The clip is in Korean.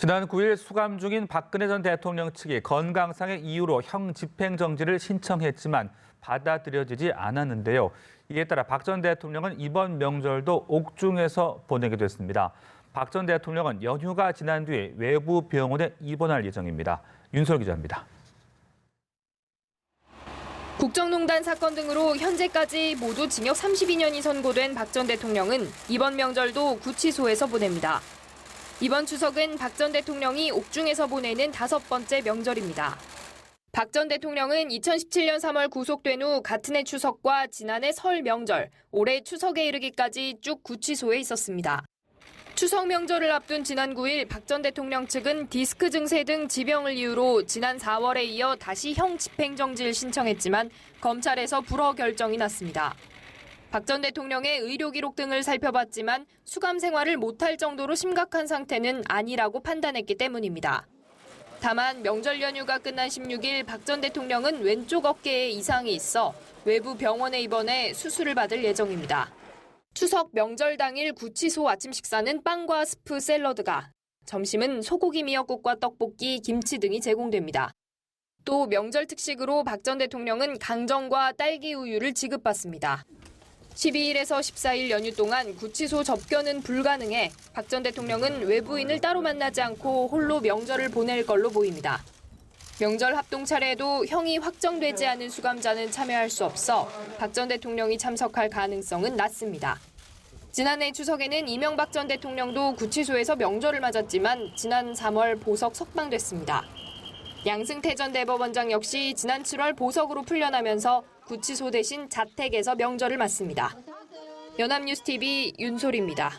지난 9일 수감 중인 박근혜 전 대통령 측이 건강상의 이유로 형 집행정지를 신청했지만 받아들여지지 않았는데요. 이에 따라 박 전 대통령은 이번 명절도 옥중에서 보내게 됐습니다. 박 전 대통령은 연휴가 지난 뒤에 외부 병원에 입원할 예정입니다. 윤설 기자입니다. 국정농단 사건 등으로 현재까지 모두 징역 32년이 선고된 박 전 대통령은 이번 명절도 구치소에서 보냅니다. 이번 추석은 박 전 대통령이 옥중에서 보내는 5번째 명절입니다. 박 전 대통령은 2017년 3월 구속된 후 같은 해 추석과 지난해 설 명절, 올해 추석에 이르기까지 쭉 구치소에 있었습니다. 추석 명절을 앞둔 지난 9일 박 전 대통령 측은 디스크 증세 등 지병을 이유로 지난 4월에 이어 다시 형 집행정지를 신청했지만 검찰에서 불허 결정이 났습니다. 박 전 대통령의 의료 기록 등을 살펴봤지만 수감 생활을 못할 정도로 심각한 상태는 아니라고 판단했기 때문입니다. 다만 명절 연휴가 끝난 16일 박 전 대통령은 왼쪽 어깨에 이상이 있어 외부 병원에 입원해 수술을 받을 예정입니다. 추석 명절 당일 구치소 아침 식사는 빵과 스프 샐러드가, 점심은 소고기 미역국과 떡볶이, 김치 등이 제공됩니다. 또 명절 특식으로 박 전 대통령은 강정과 딸기 우유를 지급받습니다. 12일에서 14일 연휴 동안 구치소 접견은 불가능해 박 전 대통령은 외부인을 따로 만나지 않고 홀로 명절을 보낼 걸로 보입니다. 명절 합동 차례에도 형이 확정되지 않은 수감자는 참여할 수 없어 박 전 대통령이 참석할 가능성은 낮습니다. 지난해 추석에는 이명박 전 대통령도 구치소에서 명절을 맞았지만 지난 3월 보석 석방됐습니다. 양승태 전 대법원장 역시 지난 7월 보석으로 풀려나면서 구치소 대신 자택에서 명절을 맞습니다. 연합뉴스TV 윤솔입니다.